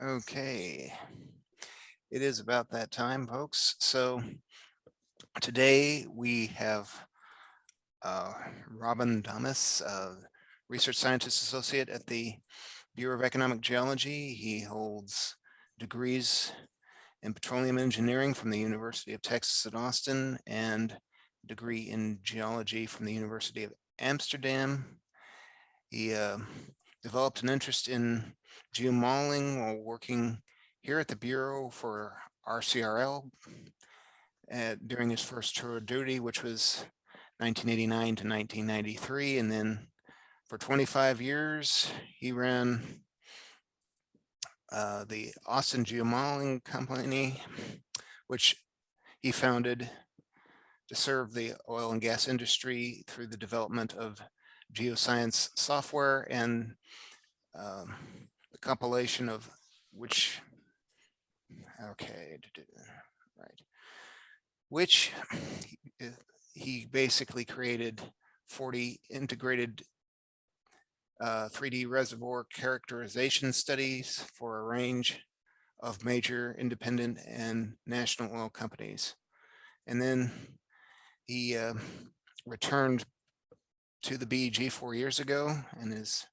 Okay, it is about that time, folks. So today we have Robin Dommisse, Research Scientist Associate at the Bureau of Economic Geology. He holds degrees in petroleum engineering from the University of Texas at Austin and degree in geology from the University of Amsterdam. He developed an interest in geomodeling while working here at the Bureau for RCRL during his first tour of duty, which was 1989 to 1993. And then for 25 years, he ran the Austin Geomodeling Company, which he founded to serve the oil and gas industry through the development of geoscience software and the compilation of which he basically created 40 integrated 3D reservoir characterization studies for a range of major independent and national oil companies. And then he returned to the BEG 4 years ago and is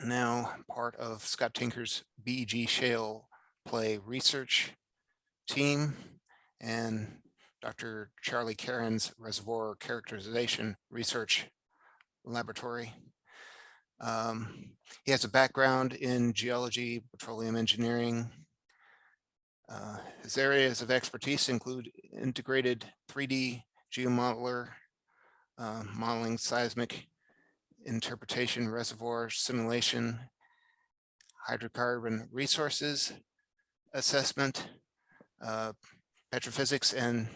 now part of Scott Tinker's BEG Shale Play research team and Dr. Charlie Caron's Reservoir Characterization Research Laboratory. He has a background in geology, petroleum engineering. His areas of expertise include integrated 3D geomodeler, modeling, seismic interpretation, reservoir simulation, hydrocarbon resources assessment, petrophysics and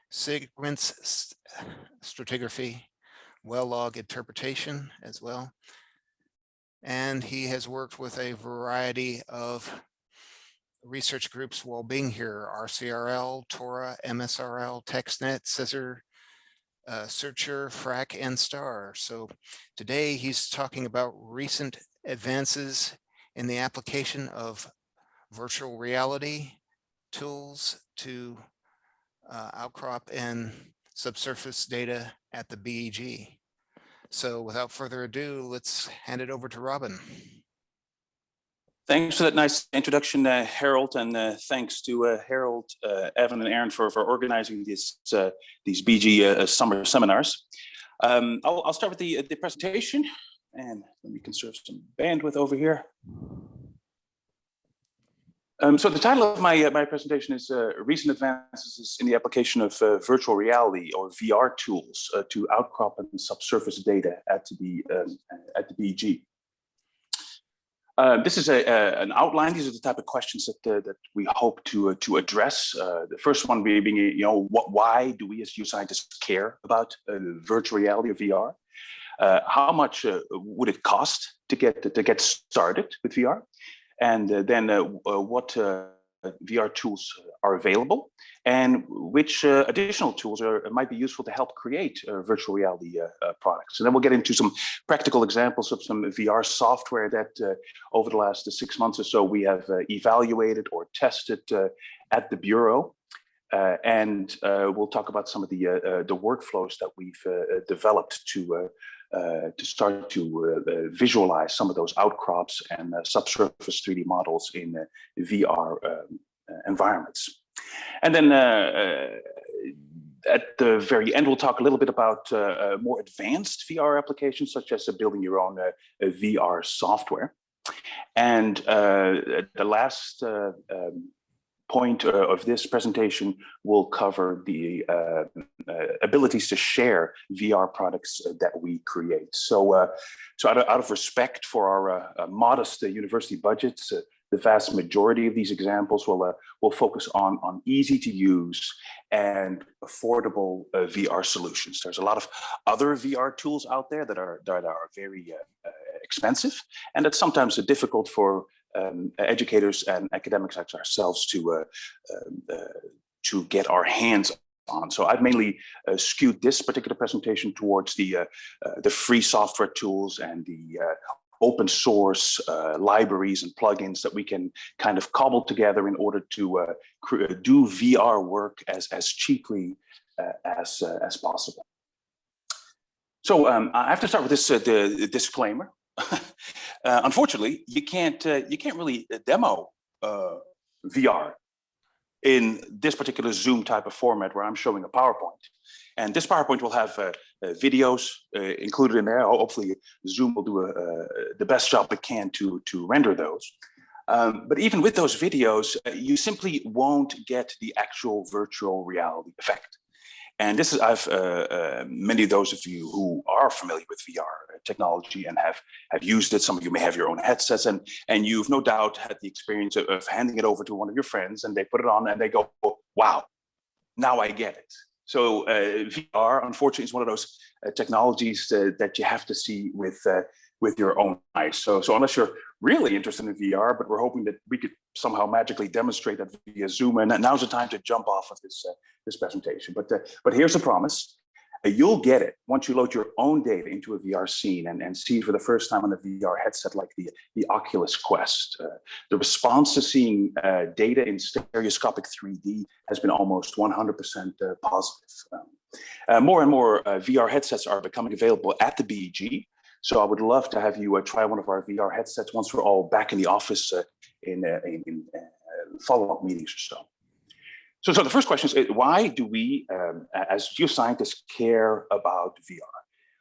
sequence stratigraphy, well log interpretation as well. And he has worked with a variety of research groups while being here: RCRL, Tora, MSRL, TextNet, Scissor, Searcher, FRAC, and STAR. So today he's talking about recent advances in the application of virtual reality tools to outcrop and subsurface data at the BEG. So without further ado, let's hand it over to Robin. Thanks for that nice introduction, Harold, and thanks to Harold, Evan, and Aaron for organizing these BG summer seminars. I'll start with the presentation, and let me conserve some bandwidth over here. So the title of my presentation is Recent Advances in the Application of Virtual Reality or VR Tools to Outcrop and Subsurface Data at the BEG. This is an outline. These are the type of questions that we hope to address. The first one being, why do we as geoscientists care about virtual reality or VR? How much would it cost to get started with VR? And then what VR tools are available, and which additional tools might be useful to help create virtual reality products. And then we'll get into some practical examples of some VR software that over the last 6 months or so we have evaluated or tested at the Bureau. And we'll talk about some of the workflows that we've developed to start to visualize some of those outcrops and subsurface 3D models in VR environments. And then at the very end, we'll talk a little bit about more advanced VR applications, such as building your own VR software. And the last point of this presentation will cover the abilities to share VR products that we create. So out of respect for our modest university budgets, the vast majority of these examples will focus on easy to use and affordable VR solutions. There's a lot of other VR tools out there that are very expensive, and it's sometimes difficult for educators and academics like ourselves to get our hands on. So I've mainly skewed this particular presentation towards the free software tools and the open source libraries and plugins that we can kind of cobble together in order to do VR work as cheaply as possible. So I have to start with this the disclaimer. Unfortunately, you can't really demo VR in this particular Zoom type of format where I'm showing a PowerPoint. And this PowerPoint will have videos included in there. Hopefully Zoom will do the best job it can to render those. But even with those videos, you simply won't get the actual virtual reality effect. And this is, many of those of you who are familiar with VR technology and have used it, some of you may have your own headsets, and you've no doubt had the experience of handing it over to one of your friends and they put it on and they go, wow, now I get it. So VR, unfortunately, is one of those technologies that you have to see with your own eyes. So unless you're really interested in VR, but we're hoping that we could somehow magically demonstrate that via Zoom, and now's the time to jump off of this presentation. But here's a promise. You'll get it once you load your own data into a VR scene and see it for the first time on a VR headset like the Oculus Quest. The response to seeing data in stereoscopic 3D has been almost 100% positive. More and more VR headsets are becoming available at the BEG. So I would love to have you try one of our VR headsets once we're all back in the office in follow-up meetings or so. So the first question is, why do we, as geoscientists, care about VR?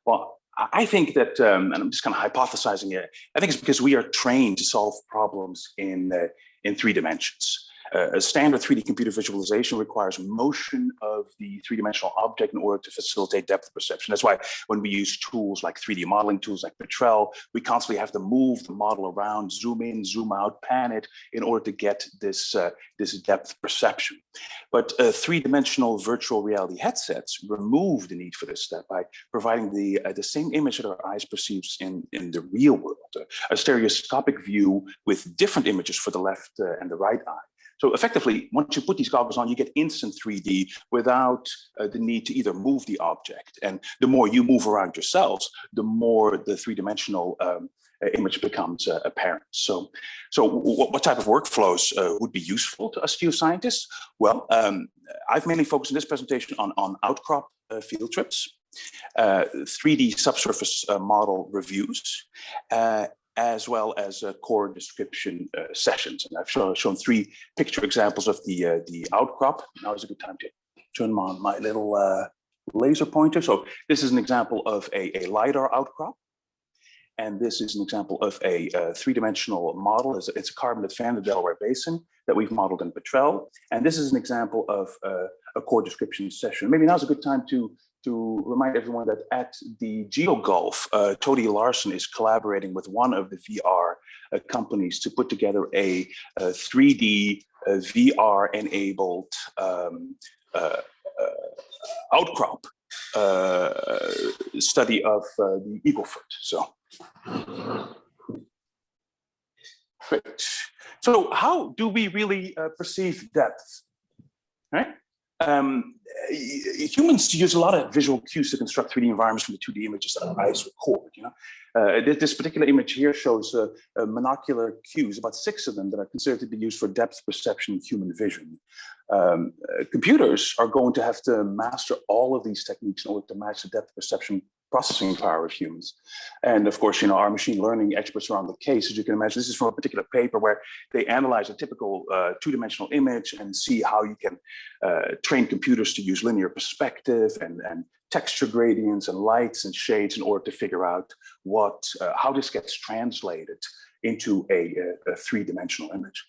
Well, I think that, and I'm just kind of hypothesizing it, I think it's because we are trained to solve problems in 3 dimensions. A standard 3D computer visualization requires motion of the 3-dimensional object in order to facilitate depth perception. That's why when we use tools like 3D modeling tools like Petrel, we constantly have to move the model around, zoom in, zoom out, pan it in order to get this depth perception. But 3-dimensional virtual reality headsets remove the need for this step by providing the same image that our eyes perceives in the real world, a stereoscopic view with different images for the left and the right eye. So effectively, once you put these goggles on, you get instant 3D without the need to either move the object. And the more you move around yourselves, the more the 3-dimensional image becomes apparent. So what type of workflows would be useful to us geoscientists? Well, I've mainly focused in this presentation on outcrop field trips, 3D subsurface model reviews, as well as core description sessions. And I've shown 3 picture examples of the outcrop. Now is a good time to turn on my little laser pointer. So this is an example of a LIDAR outcrop. And this is an example of a 3-dimensional model. It's a carbonate fan in the Delaware Basin that we've modeled in Petrel. And this is an example of a core description session. Maybe now's a good time to remind everyone that at the GeoGulf, Tody Larson is collaborating with one of the VR companies to put together a 3D VR-enabled outcrop study of the Eagle Foot. So, great. So how do we really perceive depth, right? Humans use a lot of visual cues to construct 3D environments from the 2D images that our eyes record. This particular image here shows monocular cues, about 6 of them that are considered to be used for depth perception in human vision. Computers are going to have to master all of these techniques in order to match the depth perception processing power of humans. And of course, our machine learning experts are on the case. As you can imagine, this is from a particular paper where they analyze a typical 2-dimensional image and see how you can train computers to use linear perspective and texture gradients and lights and shades in order to figure out how this gets translated into a 3-dimensional image.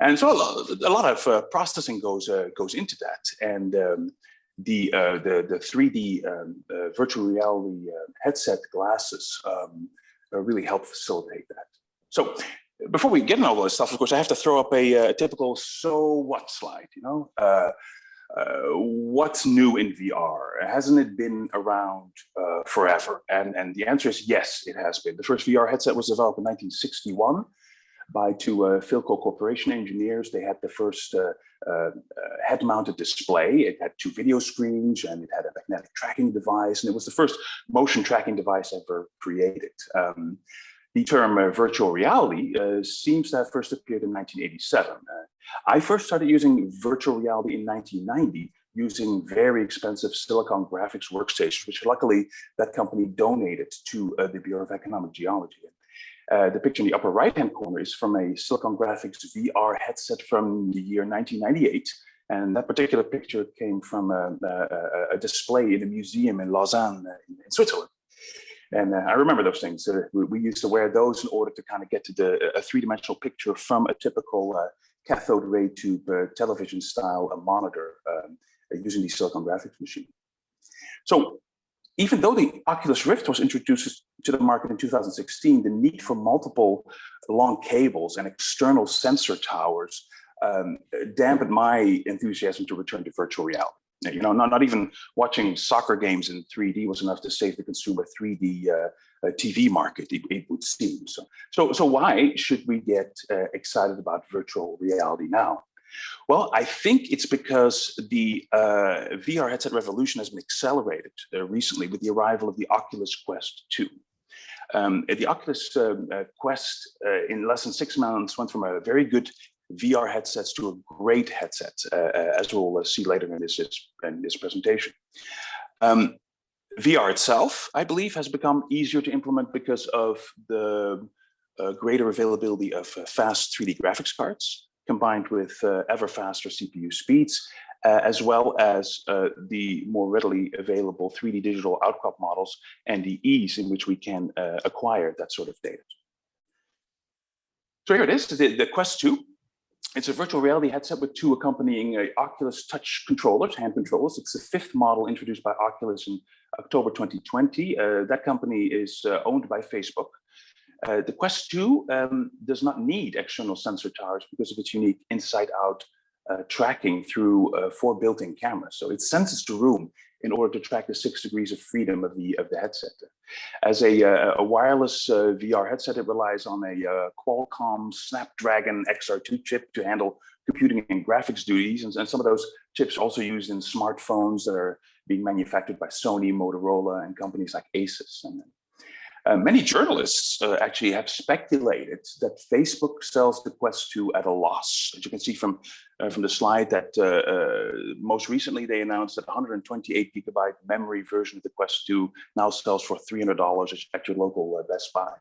And so a lot of processing goes into that. And the 3D virtual reality headset glasses really help facilitate that. So before we get into all this stuff, of course, I have to throw up a typical so what slide, what's new in VR? Hasn't it been around forever? And the answer is yes, it has been. The first VR headset was developed in 1961 by 2 Philco Corporation engineers. They had the first head-mounted display. It had 2 video screens and it had a magnetic tracking device. And it was the first motion tracking device ever created. The term virtual reality seems to have first appeared in 1987. I first started using virtual reality in 1990 using very expensive silicon graphics workstations, which luckily that company donated to the Bureau of Economic Geology. The picture in the upper right-hand corner is from a silicon graphics VR headset from the year 1998. And that particular picture came from a display in a museum in Lausanne in Switzerland. And I remember those things. We used to wear those in order to kind of get to a three-dimensional picture from a typical cathode ray tube television style monitor using the silicon graphics machine. So even though the Oculus Rift was introduced to the market in 2016, the need for multiple long cables and external sensor towers dampened my enthusiasm to return to virtual reality. You know, not even watching soccer games in 3D was enough to save the consumer 3D TV market, it would seem. So why should we get excited about virtual reality now? Well, I think it's because the VR headset revolution has been accelerated recently with the arrival of the Oculus Quest 2. The Oculus Quest in less than 6 months went from a very good VR headsets to a great headset, as we'll see later in this presentation. VR itself, I believe, has become easier to implement because of the greater availability of fast 3D graphics cards, combined with ever faster CPU speeds, as well as the more readily available 3D digital outcrop models and the ease in which we can acquire that sort of data. So here it is, the Quest 2. It's a virtual reality headset with two accompanying Oculus touch controllers, hand controllers. It's the fifth model introduced by Oculus in October 2020. That company is owned by Facebook. The Quest 2 does not need external sensor towers because of its unique inside-out tracking through 4 built-in cameras. So it senses the room in order to track the 6 degrees of freedom of the headset. As a wireless VR headset, it relies on a Qualcomm Snapdragon XR2 chip to handle computing and graphics duties. And some of those chips are also used in smartphones that are being manufactured by Sony, Motorola, and companies like Asus. And many journalists actually have speculated that Facebook sells the Quest 2 at a loss. As you can see from the slide, that most recently they announced that 128 gigabyte memory version of the Quest 2 now sells for $300 at your local Best Buy.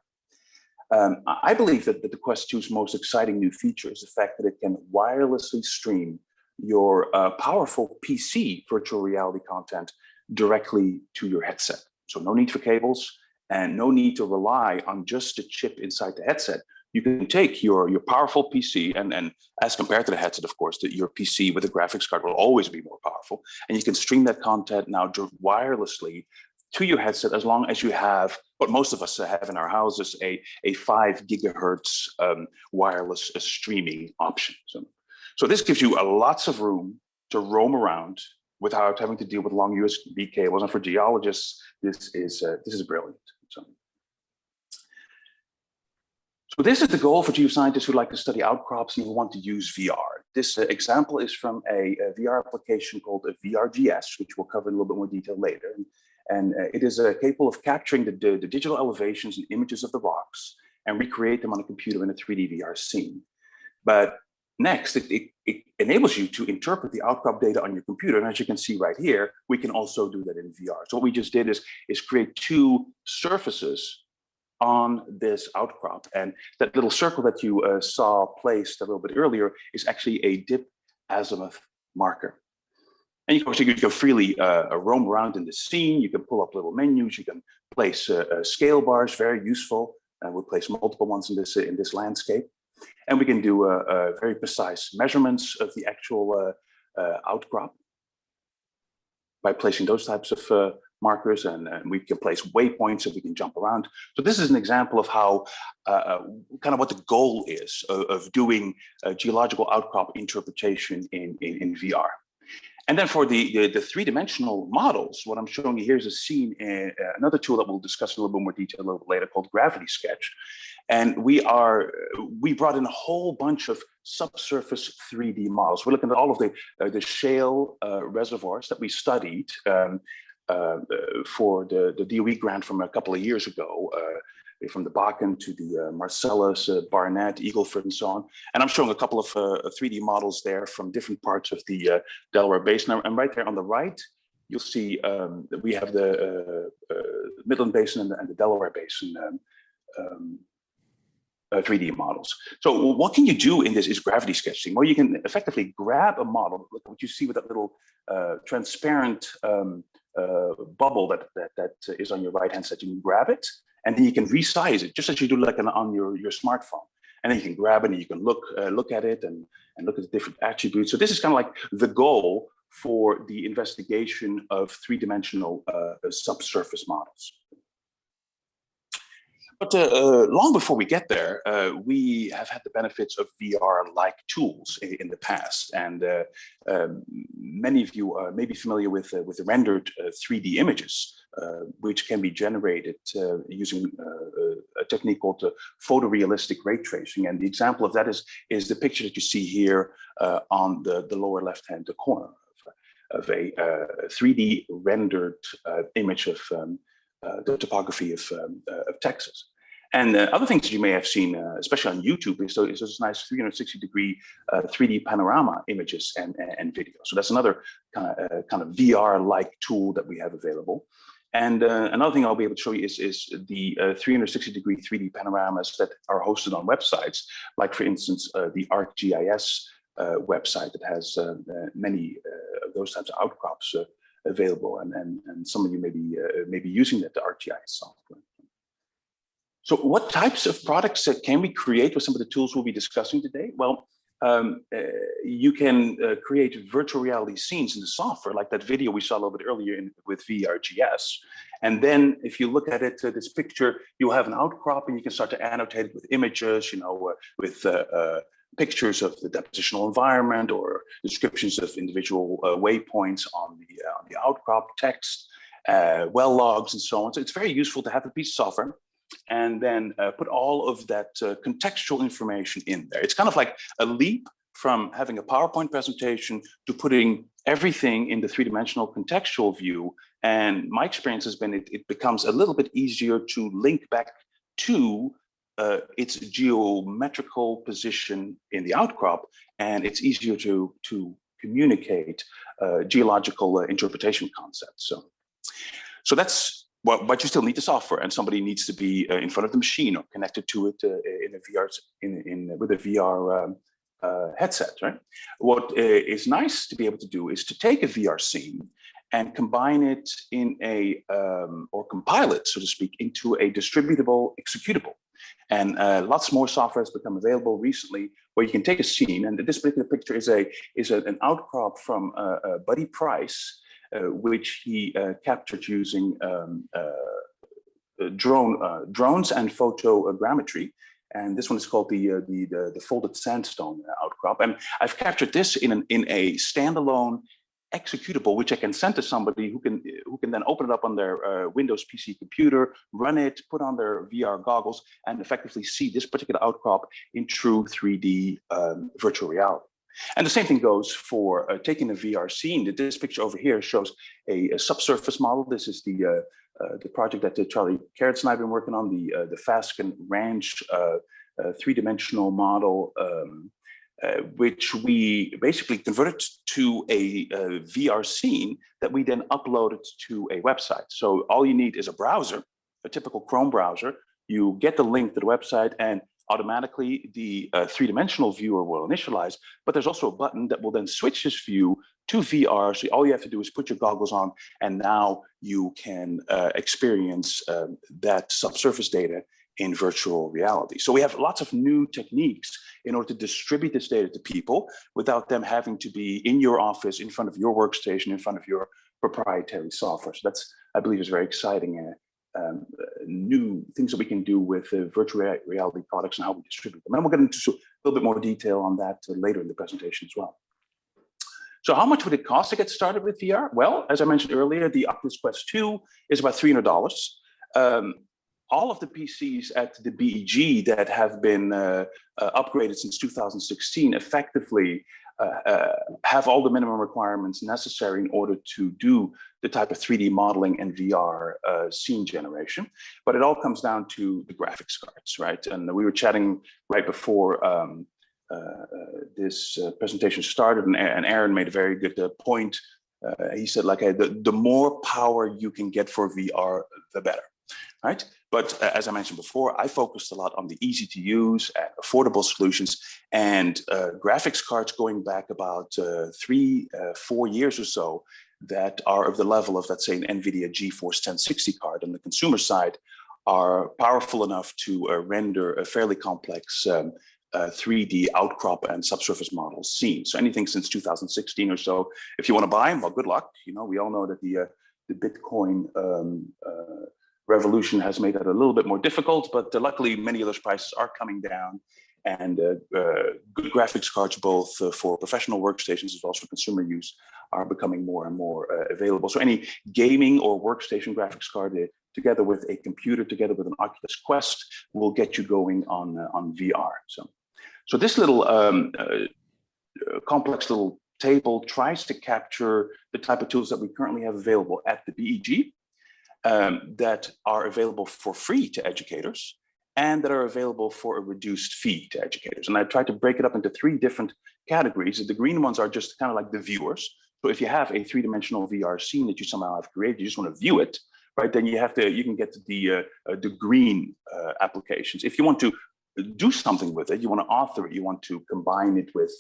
I believe that the Quest 2's most exciting new feature is the fact that it can wirelessly stream your powerful PC virtual reality content directly to your headset. So no need for cables, and no need to rely on just the chip inside the headset. You can take your powerful PC, and as compared to the headset, of course, your PC with a graphics card will always be more powerful. And you can stream that content now wirelessly to your headset, as long as you have what most of us have in our houses, a 5 gigahertz wireless streaming option. So this gives you lots of room to roam around without having to deal with long USB cables. And for geologists, this is brilliant. So this is the goal for geoscientists who like to study outcrops and who want to use VR. This example is from a VR application called a VRGS, which we'll cover in a little bit more detail later. And it is capable of capturing the digital elevations and images of the rocks and recreate them on a computer in a 3D VR scene. But next, it enables you to interpret the outcrop data on your computer. And as you can see right here, we can also do that in VR. So what we just did is create 2 surfaces on this outcrop. And that little circle that you saw placed a little bit earlier is actually a dip azimuth marker. And you can freely roam around in the scene. You can pull up little menus. You can place scale bars, very useful. We'll place multiple ones in this landscape. And we can do very precise measurements of the actual outcrop by placing those types of markers, and we can place waypoints so we can jump around. So this is an example of how kind of what the goal is of doing geological outcrop interpretation in VR. And then for the 3-dimensional models, what I'm showing you here is a scene in another tool that we'll discuss in a little bit more detail a little bit later, called Gravity Sketch. And we brought in a whole bunch of subsurface 3D models. We're looking at all of the shale reservoirs that we studied for the DOE grant from a couple of years ago. from the Bakken to the Marcellus, Barnett, Eagleford, and so on. And I'm showing a couple of 3D models there from different parts of the Delaware Basin. And right there on the right, you'll see that we have the Midland Basin and the Delaware Basin 3D models. So what can you do in this is gravity sketching? Well, you can effectively grab a model, look what you see with that little transparent bubble that is on your right-hand side. You can grab it, and then you can resize it, just as you do like on your smartphone. And then you can grab it and you can look at it and look at the different attributes. So this is kind of like the goal for the investigation of three-dimensional subsurface models. But long before we get there, we have had the benefits of VR-like tools in the past. And many of you may be familiar with the rendered 3D images, which can be generated using a technique called photorealistic ray tracing. And the example of that is the picture that you see here on the lower left-hand corner of a 3D rendered image of the topography of Texas. And other things that you may have seen, especially on YouTube, is those nice 360-degree 3D panorama images and video. So that's another kind of VR-like tool that we have available. And another thing I'll be able to show you is the 360-degree 3D panoramas that are hosted on websites, like for instance the ArcGIS website that has many of those types of outcrops available, and some of you may be using the ArcGIS software. So what types of products can we create with some of the tools we'll be discussing today? Well, you can create virtual reality scenes in the software, like that video we saw a little bit earlier with VRGS. And then if you look at it, this picture, you'll have an outcrop and you can start to annotate it with images, with pictures of the depositional environment or descriptions of individual waypoints on the outcrop, text, well logs, and so on. So it's very useful to have a piece of software and then put all of that contextual information in there. It's kind of like a leap from having a PowerPoint presentation to putting everything in the three-dimensional contextual view. And my experience has been it becomes a little bit easier to link back to its geometrical position in the outcrop, and it's easier to communicate geological interpretation concepts. So that's but you still need the software, and somebody needs to be in front of the machine or connected to it in a VR with a VR headset, right? What is nice to be able to do is to take a VR scene and combine it in or compile it, so to speak, into a distributable executable. And lots more software has become available recently where you can take a scene, and this particular picture is an outcrop from Buddy Price, which he captured using drones and photogrammetry. And this one is called the folded sandstone outcrop. And I've captured this in a standalone executable, which I can send to somebody who can then open it up on their Windows PC computer, run it, put on their VR goggles, and effectively see this particular outcrop in true 3D virtual reality. And the same thing goes for taking a VR scene. This picture over here shows a subsurface model. This is the project that Charlie Carrots and I have been working on, the Fasken Ranch three-dimensional model, which we basically converted to a VR scene that we then uploaded to a website. So all you need is a browser, a typical Chrome browser. You get the link to the website, and automatically the three-dimensional viewer will initialize, but there's also a button that will then switch this view to VR. So all you have to do is put your goggles on, and now you can experience that subsurface data in virtual reality. So we have lots of new techniques in order to distribute this data to people without them having to be in your office, in front of your workstation, in front of your proprietary software. So that's, I believe, is very exciting new things that we can do with virtual reality products and how we distribute them. And we'll get into a little bit more detail on that later in the presentation as well. So how much would it cost to get started with VR? Well, as I mentioned earlier, the Oculus Quest 2 is about $300. all of the PCs at the BEG that have been upgraded since 2016 effectively have all the minimum requirements necessary in order to do the type of 3D modeling and VR scene generation. But it all comes down to the graphics cards, right? And we were chatting right before this presentation started, and Aaron made a very good point. He said, like, the more power you can get for VR, the better, right? But as I mentioned before, I focused a lot on the easy to use and affordable solutions, and graphics cards going back about 3-4 years or so that are of the level of, let's say, an NVIDIA GeForce 1060 card on the consumer side are powerful enough to render a fairly complex 3D outcrop and subsurface model scene. So anything since 2016 or so, if you want to buy them, well, good luck. You know, we all know that the Bitcoin revolution has made that a little bit more difficult, but luckily many of those prices are coming down, and good graphics cards, both for professional workstations as well as for consumer use, are becoming more and more available. So any gaming or workstation graphics card together with a computer, together with an Oculus Quest, will get you going on VR. So this little complex little table tries to capture the type of tools that we currently have available at the BEG, that are available for free to educators and that are available for a reduced fee to educators. And I tried to break it up into 3 different categories. The green ones are just kind of like the viewers. So if you have a 3-dimensional VR scene that you somehow have created, you just want to view it, right? Then you can get to the green applications. If you want to do something with it, you want to author it, you want to combine it with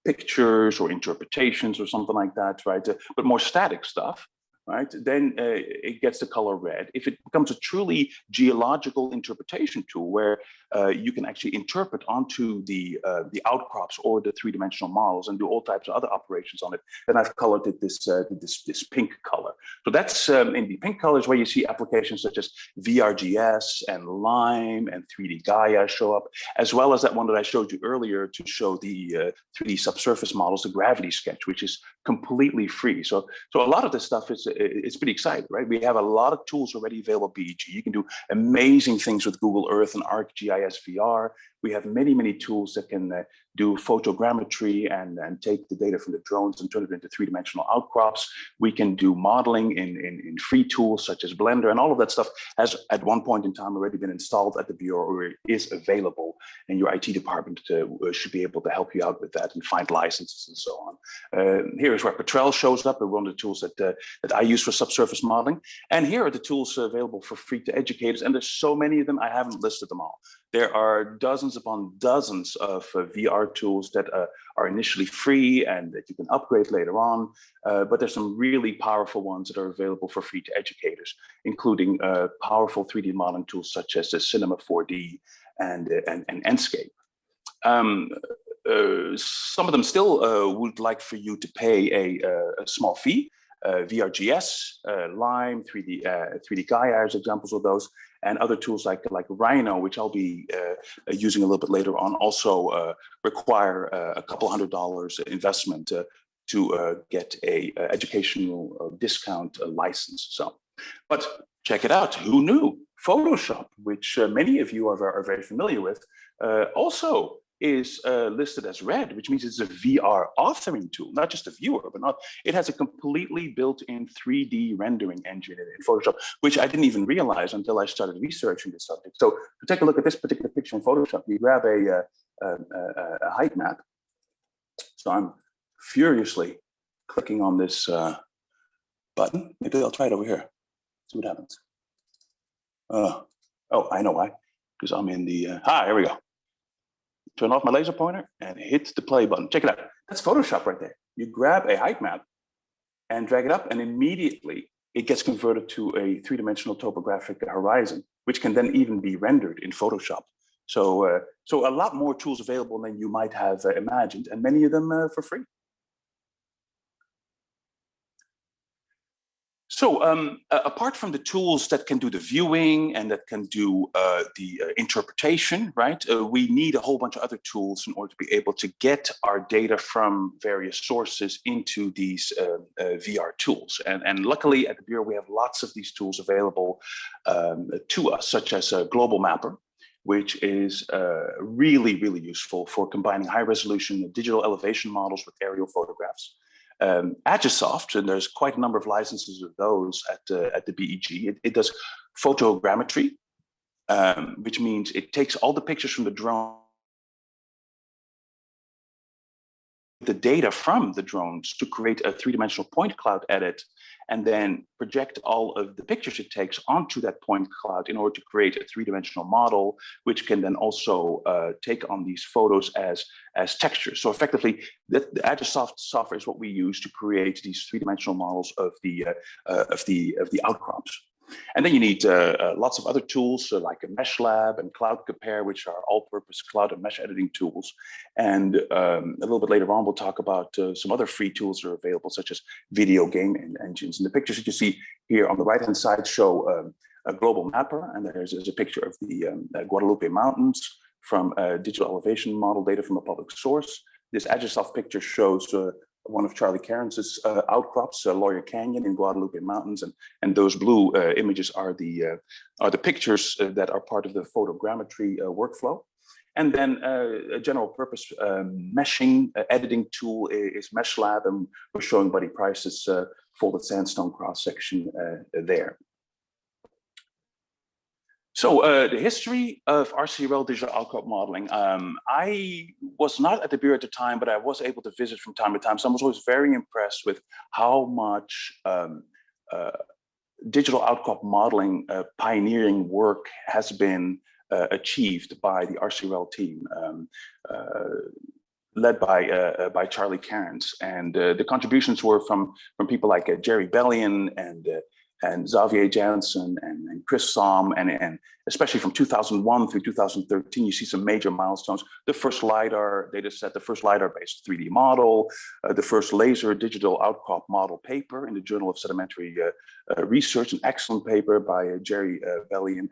pictures or interpretations or something like that, right? But more static stuff, right? Then it gets the color red. If it becomes a truly geological interpretation tool where you can actually interpret onto the outcrops or the 3-dimensional models and do all types of other operations on it, then I've colored it this pink color. So that's in the pink colors where you see applications such as VRGS and Lime and 3D Gaia show up, as well as that one that I showed you earlier to show the 3D subsurface models, the gravity sketch, which is completely free. So a lot of this stuff is it's pretty exciting, right? We have a lot of tools already available at BEG. You can do amazing things with Google Earth and ArcGIS VR. We have many, many tools that can do photogrammetry and take the data from the drones and turn it into 3-dimensional outcrops. We can do modeling in free tools such as Blender, and all of that stuff has at one point in time already been installed at the Bureau, or is available, and your IT department should be able to help you out with that and find licenses and so on. Here is where Petrel shows up, one of the tools that I use for subsurface modeling. And here are the tools available for free to educators, and there's so many of them, I haven't listed them all. There are dozens upon dozens of VR tools that are initially free and that you can upgrade later on. But there's some really powerful ones that are available for free to educators, including powerful 3D modeling tools such as the Cinema 4D and Enscape. Some of them still would like for you to pay a small fee. VRGS, Lime, 3D Gaia as examples of those, and other tools like Rhino, which I'll be using a little bit later on, also require a couple $100 investment to get a educational discount license. So, but check it out. Who knew? Photoshop, which many of you are very familiar with, also is listed as red, which means it's a VR authoring tool, not just a viewer, but it has a completely built-in 3D rendering engine in Photoshop, which I didn't even realize until I started researching this subject. So to take a look at this particular picture in Photoshop, you grab a height map. So I'm furiously clicking on this button. Maybe I'll try it over here, see what happens. Oh, I know why, because I'm in the, here we go. Turn off my laser pointer and hit the play button. Check it out. That's Photoshop right there. You grab a height map and drag it up, and immediately it gets converted to a 3-dimensional topographic horizon, which can then even be rendered in Photoshop. So a lot more tools available than you might have imagined, and many of them for free. Apart from the tools that can do the viewing and that can do the interpretation, right? We need a whole bunch of other tools in order to be able to get our data from various sources into these VR tools. And luckily at the Bureau, we have lots of these tools available to us, such as a Global Mapper, which is really, really useful for combining high resolution digital elevation models with aerial photographs. Agisoft, and there's quite a number of licenses of those at the BEG. It does photogrammetry, which means it takes all the pictures from the drone, the data from the drones to create a three-dimensional point cloud edit, and then project all of the pictures it takes onto that point cloud in order to create a three-dimensional model, which can then also take on these photos as textures. So effectively, the Agisoft software is what we use to create these three-dimensional models of the outcrops. And then you need lots of other tools like a Mesh Lab and Cloud Compare, which are all-purpose cloud and mesh editing tools. And a little bit later on, we'll talk about some other free tools that are available, such as video game engines. And the pictures that you see here on the right-hand side show a global mapper, and there's a picture of the Guadalupe Mountains from digital elevation model data from a public source. This Agisoft picture shows one of Charlie Cairns' outcrops, Lawyer Canyon in Guadalupe Mountains, and those blue images are the pictures that are part of the photogrammetry workflow. And then a general purpose meshing editing tool is Mesh Lab, and we're showing Buddy Price's folded sandstone cross section there. So the history of RCRL digital outcrop modeling. I was not at the Bureau at the time, but I was able to visit from time to time. So I was always very impressed with how much digital outcrop modeling pioneering work has been achieved by the RCRL team, led by Charlie Cairns. And the contributions were from people like Jerry Bellion and Xavier Janssen and Chris Somm, and especially from 2001 through 2013, you see some major milestones. The first LIDAR data set, the first LIDAR-based 3D model, the first laser digital outcrop model paper in the Journal of Sedimentary Research, an excellent paper by Jerry Bellion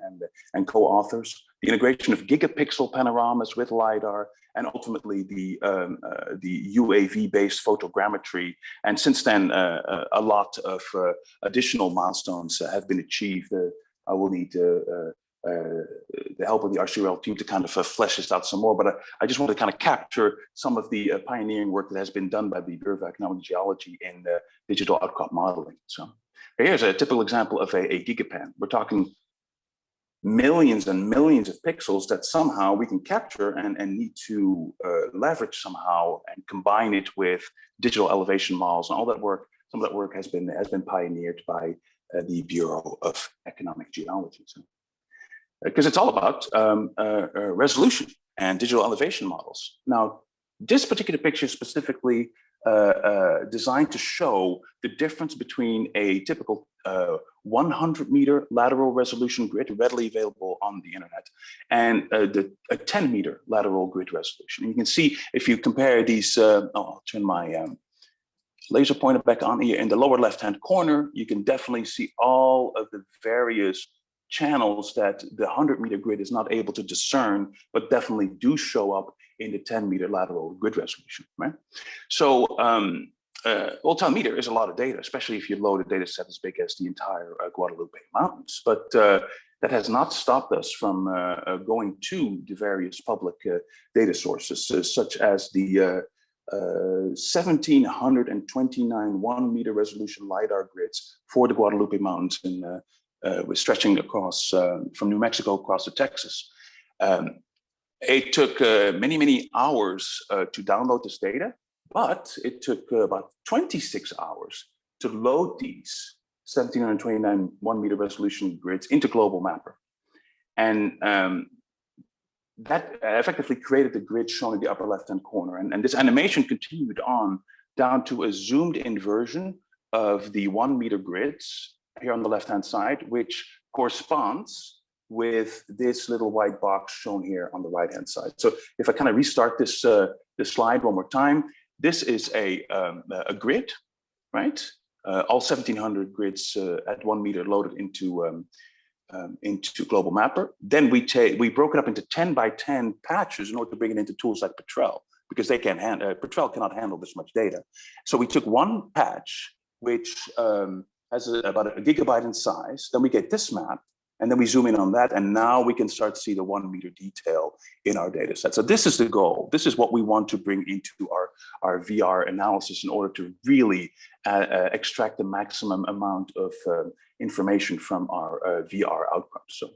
and co-authors. The integration of gigapixel panoramas with LIDAR, and ultimately the UAV-based photogrammetry. And since then, a lot of additional milestones have been achieved. I will need the help of the RCRL team to kind of flesh this out some more, but I just want to kind of capture some of the pioneering work that has been done by the Bureau of Economic Geology in digital outcrop modeling. So here's a typical example of a gigapan. We're talking millions and millions of pixels that somehow we can capture and need to leverage somehow and combine it with digital elevation models and all that work. Some of that work has been pioneered by the Bureau of Economic Geology. So, because it's all about resolution and digital elevation models. Now, this particular picture is specifically designed to show the difference between a typical 100-meter lateral resolution grid readily available on the internet and a 10-meter lateral grid resolution. And you can see if you compare these, I'll turn my laser pointer back on here. In the lower left-hand corner, you can definitely see all of the various channels that the 100-meter grid is not able to discern, but definitely do show up in the 10-meter lateral grid resolution, right? So, well, 10 meter is a lot of data, especially if you load a data set as big as the entire Guadalupe Mountains. But that has not stopped us from going to the various public data sources, such as the 1,729 1-meter resolution LIDAR grids for the Guadalupe Mountains, and we're stretching across from New Mexico across to Texas. It took many, many hours to download this data, but it took about 26 hours to load these 1,729 1-meter resolution grids into Global Mapper. And that effectively created the grid shown in the upper left-hand corner. And this animation continued on down to a zoomed-in version of the 1-meter grids here on the left-hand side, which corresponds with this little white box shown here on the right-hand side. So if I kind of restart this slide one more time, this is a grid, right? all 1,700 grids at 1 meter loaded into Global Mapper. Then we broke it up into 10 by 10 patches in order to bring it into tools like Petrel, because they can't handle, Petrel cannot handle this much data. So we took one patch, which has about a gigabyte in size. Then we get this map, and then we zoom in on that, and now we can start to see the 1 meter detail in our data set. So this is the goal. This is what we want to bring into our VR analysis in order to really extract the maximum amount of information from our VR outcrops. So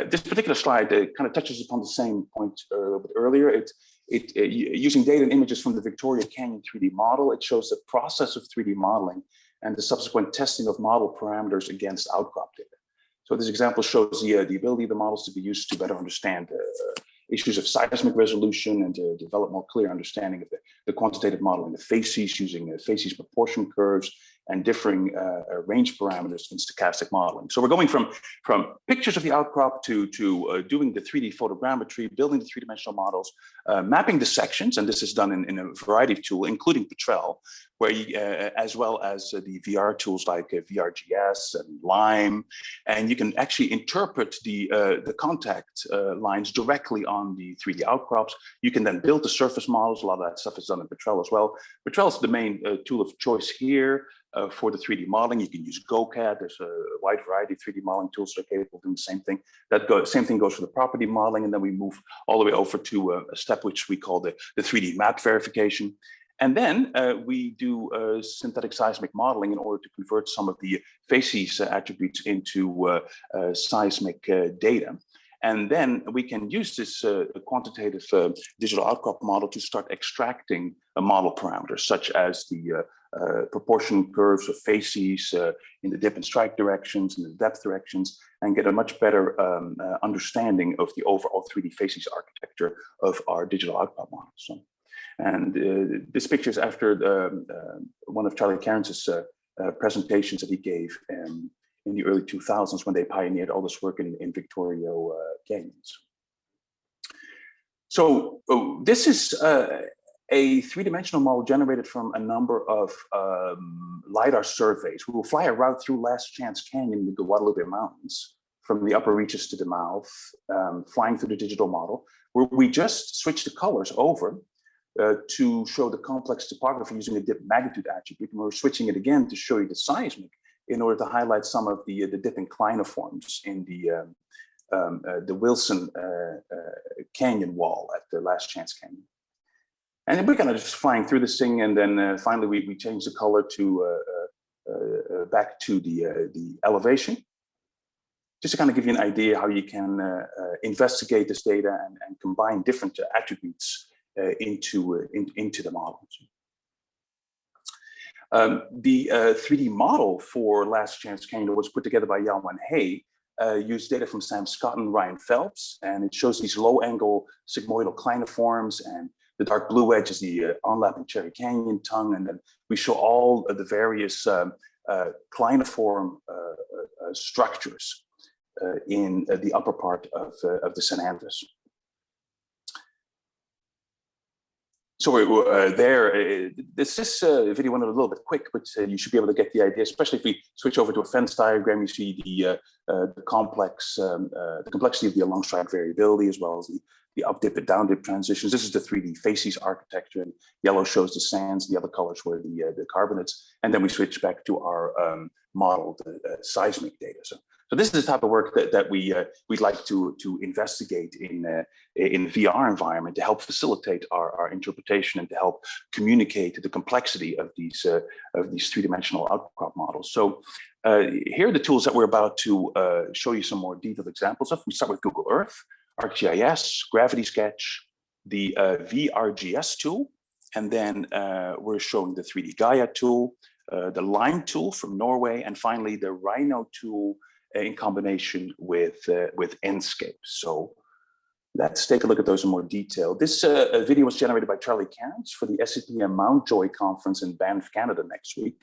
this particular slide kind of touches upon the same point a little bit earlier. Using data and images from the Victoria Canyon 3D model, it shows the process of 3D modeling and the subsequent testing of model parameters against outcrop data. So this example shows the ability of the models to be used to better understand issues of seismic resolution and to develop more clear understanding of the quantitative modeling, the facies, using facies proportion curves and differing range parameters in stochastic modeling. So we're going from pictures of the outcrop to doing the 3D photogrammetry, building the three-dimensional models, mapping the sections, and this is done in a variety of tools, including Petrel, where you, as well as the VR tools like VRGS and Lime, and you can actually interpret the contact lines directly on the 3D outcrops. You can then build the surface models. A lot of that stuff is done in Petrel as well. Petrel is the main tool of choice here. For the 3D modeling, you can use GoCAD. There's a wide variety of 3D modeling tools that are capable of doing the same thing. Same thing goes for the property modeling, and then we move all the way over to a step which we call the 3D map verification. And then we do synthetic seismic modeling in order to convert some of the facies attributes into seismic data. And then we can use this quantitative digital outcrop model to start extracting model parameters, such as the proportion curves of facies in the dip and strike directions and the depth directions, and get a much better understanding of the overall 3D facies architecture of our digital outcrop models. So, and this picture is after one of Charlie Cairns' presentations that he gave in the early 2000s when they pioneered all this work in Victoria Canyons. So this is a three-dimensional model generated from a number of LIDAR surveys. We will fly a route through Last Chance Canyon in the Guadalupe Mountains from the upper reaches to the mouth, flying through the digital model, where we just switch the colors over to show the complex topography using a dip magnitude attribute. And we're switching it again to show you the seismic in order to highlight some of the dip inclinoforms in the Wilson Canyon wall at the Last Chance Canyon. And we're kind of just flying through this thing, and then finally we change the color to back to the elevation, just to kind of give you an idea how you can investigate this data and combine different attributes into the model. The 3D model for Last Chance Canyon was put together by Yalwan Hay, used data from Sam Scott and Ryan Phelps, and it shows these low-angle sigmoidal cliniforms, and the dark blue edge is the onlapping Cherry Canyon tongue, and then we show all of the various cliniform structures in the upper part of the San Andres. So this video went a little bit quick, but you should be able to get the idea, especially if we switch over to a fence diagram. You see the complexity of the along strike variability, as well as the up dip and down dip transitions. This is the 3D facies architecture, and yellow shows the sands, the other colors were the carbonates. And then we switch back to our modeled seismic data. So this is the type of work that we'd like to investigate in VR environment to help facilitate our interpretation and to help communicate the complexity of these three-dimensional outcrop models. So here are the tools that we're about to show you some more detailed examples of. We start with Google Earth, ArcGIS, Gravity Sketch, the VRGS tool, and then we're showing the 3D Gaia tool, the Lime tool from Norway, and finally the Rhino tool in combination with Enscape. So let's take a look at those in more detail. This video was generated by Charlie Cairns for the SCPM Mountjoy conference in Banff, Canada next week.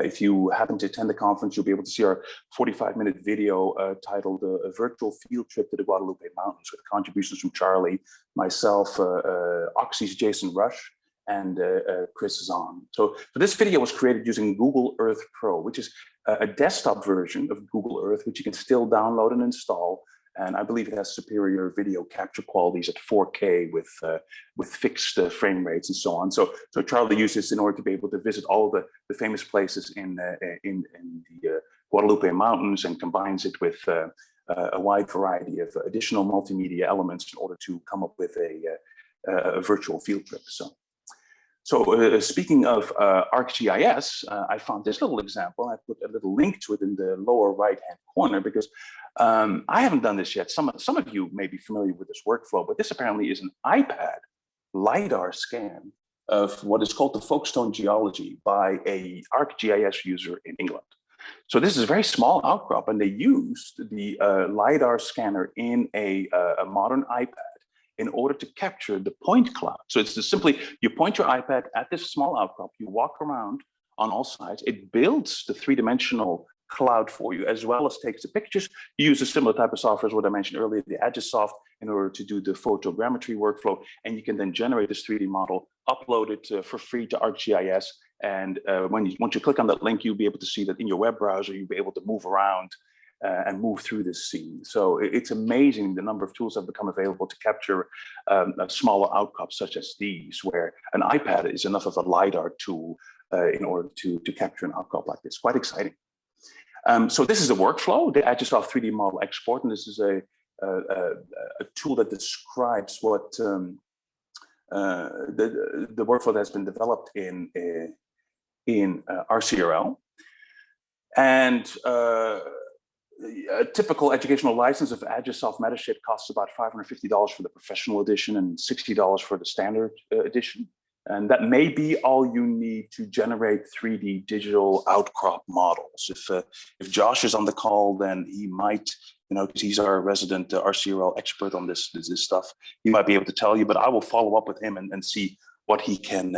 If you happen to attend the conference, you'll be able to see our 45-minute video titled A Virtual Field Trip to the Guadalupe Mountains, with contributions from Charlie, myself, Oxy's Jason Rush, and Chris Zahn. So this video was created using Google Earth Pro, which is a desktop version of Google Earth, which you can still download and install. And I believe it has superior video capture qualities at 4K with fixed frame rates and so on. So Charlie used this in order to be able to visit all the famous places in the Guadalupe Mountains, and combines it with a wide variety of additional multimedia elements in order to come up with a virtual field trip. So speaking of ArcGIS, I found this little example. I put a little link to it in the lower right-hand corner because I haven't done this yet. Some of you may be familiar with this workflow, but this apparently is an iPad LIDAR scan of what is called the Folkestone Geology by a ArcGIS user in England. So this is a very small outcrop, and they used the LIDAR scanner in a modern iPad in order to capture the point cloud. So it's just simply, you point your iPad at this small outcrop, you walk around on all sides, it builds the three-dimensional cloud for you, as well as takes the pictures. You use a similar type of software as what I mentioned earlier, the Agisoft, in order to do the photogrammetry workflow, and you can then generate this 3D model, upload it for free to ArcGIS, and once you click on that link, you'll be able to see that in your web browser, you'll be able to move around and move through this scene. So it's amazing the number of tools that have become available to capture smaller outcrops such as these, where an iPad is enough of a LiDAR tool in order to capture an outcrop like this. Quite exciting. So this is the workflow, the Agisoft 3D model export, and this is a tool that describes what the workflow that has been developed in RCRL. And a typical educational license of Agisoft Metashape costs about $550 for the professional edition and $60 for the standard edition. And that may be all you need to generate 3D digital outcrop models. If Josh is on the call, then he might, because he's our resident RCRL expert on this stuff, he might be able to tell you, but I will follow up with him and see what he can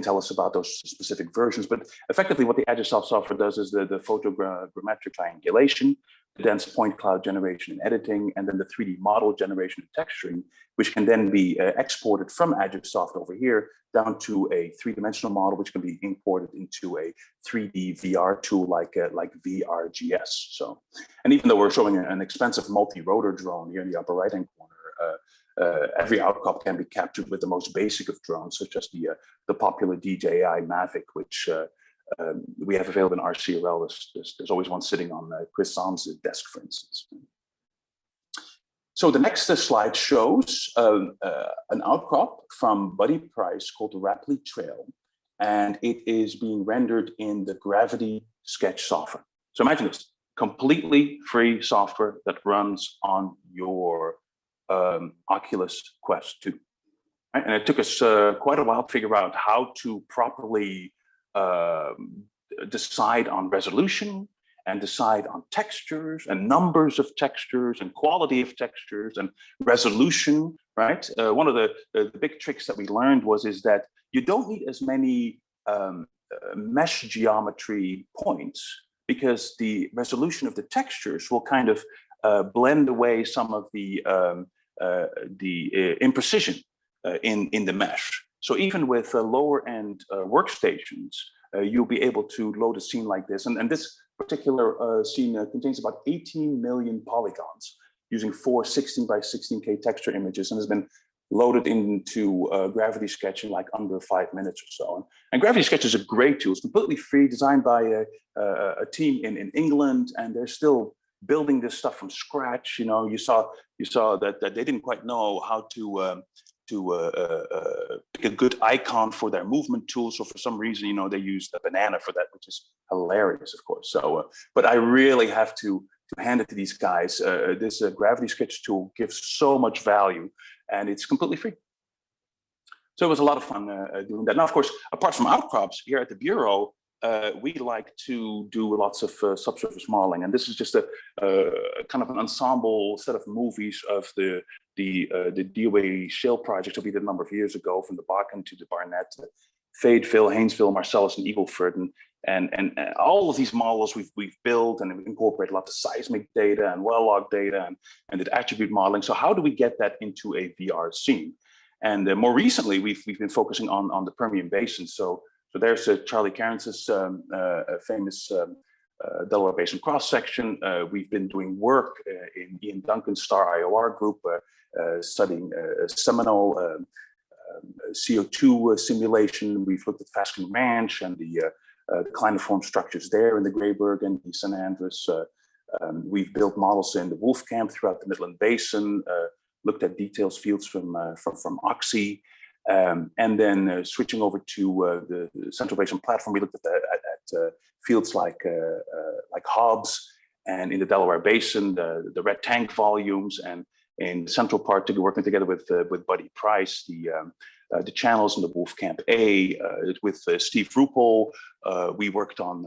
tell us about those specific versions. But effectively what the Agisoft software does is the photogrammetric triangulation, the dense point cloud generation and editing, and then the 3D model generation and texturing, which can then be exported from Agisoft over here down to a three-dimensional model, which can be imported into a 3D VR tool like VRGS. So, and even though we're showing an expensive multi-rotor drone here in the upper right-hand corner, every outcrop can be captured with the most basic of drones, such as the popular DJI Mavic, which we have available in RCRL. There's always one sitting on Chris Zahn's desk, for instance. So the next slide shows an outcrop from Buddy Price called the Rapley Trail, and it is being rendered in the Gravity Sketch software. So imagine this, completely free software that runs on your Oculus Quest 2. Right? And it took us quite a while to figure out how to properly decide on resolution and decide on textures and numbers of textures and quality of textures and resolution, right? One of the big tricks that we learned is that you don't need as many mesh geometry points, because the resolution of the textures will kind of blend away some of the imprecision in the mesh. So even with lower end workstations, you'll be able to load a scene like this. And this particular scene contains about 18 million polygons using 4 16 by 16K texture images, and has been loaded into Gravity Sketch in like under 5 minutes or so. And Gravity Sketch is a great tool. It's completely free, designed by a team in England, and they're still building this stuff from scratch. You saw that they didn't quite know how to pick a good icon for their movement tool. So for some reason, they used a banana for that, which is hilarious, of course. So, but I really have to hand it to these guys. This Gravity Sketch tool gives so much value, and it's completely free. So it was a lot of fun doing that. Now, of course, apart from outcrops, here at the Bureau, we like to do lots of subsurface modeling, and this is just a kind of an ensemble set of movies of the DOA shale project that we did a number of years ago, from the Bakken to the Barnett, Fayetteville, Haynesville, Marcellus, and Eagleford, and all of these models we've built, and we incorporate lots of seismic data and well log data and did attribute modeling. So how do we get that into a VR scene? And more recently, we've been focusing on the Permian Basin. So there's Charlie Cairns' famous Delaware Basin cross-section. We've been doing work in Ian Duncan's STAR IOR group, studying Seminole CO2 simulation. We've looked at Fasken Ranch and the decliniform structures there in the Grayburg and the San Andres. We've built models in the Wolfcamp throughout the Midland Basin, looked at details fields from Oxy, and then switching over to the Central Basin platform, we looked at fields like Hobbs, and in the Delaware Basin, the red tank volumes, and in the central part, working together with Buddy Price, the channels in the Wolfcamp A, with Steve Ruppel. We worked on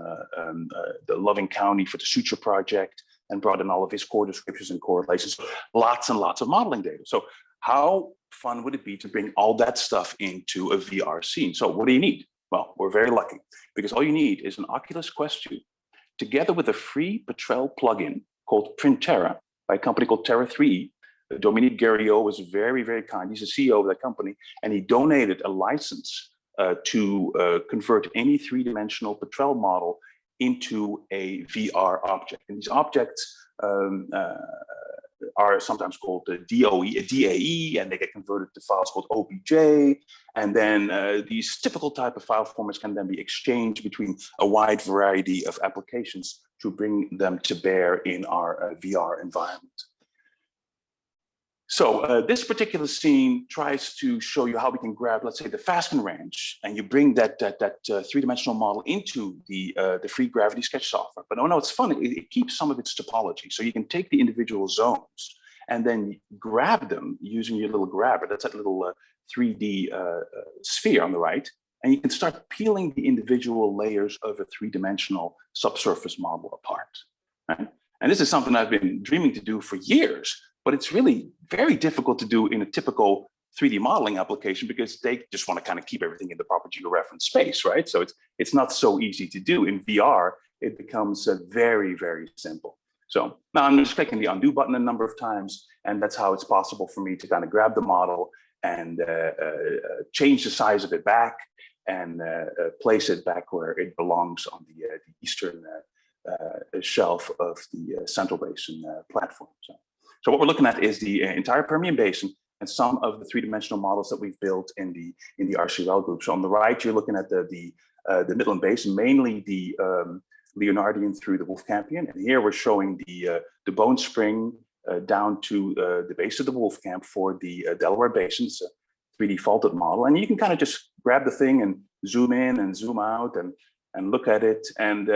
the Loving County for the Suture project and brought in all of his core descriptions and correlations, lots and lots of modeling data. So how fun would it be to bring all that stuff into a VR scene? So what do you need? Well, we're very lucky because all you need is an Oculus Quest 2 together with a free Petrel plugin called Printera by a company called Terra 3. Dominique Guerriot was very, very kind. He's the CEO of that company, and he donated a license to convert any three-dimensional Petrel model into a VR object. And these objects are sometimes called DAE, and they get converted to files called OBJ. And then these typical type of file formats can then be exchanged between a wide variety of applications to bring them to bear in our VR environment. So this particular scene tries to show you how we can grab, let's say, the Fasken Ranch, and you bring that three-dimensional model into the free gravity sketch software. But no, it's fun. It keeps some of its topology. So you can take the individual zones and then grab them using your little grabber. That's that little 3D sphere on the right. And you can start peeling the individual layers of a three-dimensional subsurface model apart. Right? And this is something I've been dreaming to do for years. But it's really very difficult to do in a typical 3D modeling application because they just want to kind of keep everything in the proper georeference space, right? So it's not so easy to do. In VR, it becomes very, very simple. So now I'm just clicking the undo button a number of times, and that's how it's possible for me to kind of grab the model and change the size of it back and place it back where it belongs on the eastern shelf of the Central Basin platform. So what we're looking at is the entire Permian Basin and some of the three-dimensional models that we've built in the RCRL group. So on the right, you're looking at the Midland Basin, mainly the Leonardian through the Wolfcampian. And here we're showing the Bone Spring down to the base of the Wolfcamp for the Delaware Basin. It's a 3D faulted model. And you can kind of just grab the thing and zoom in and zoom out and look at it. And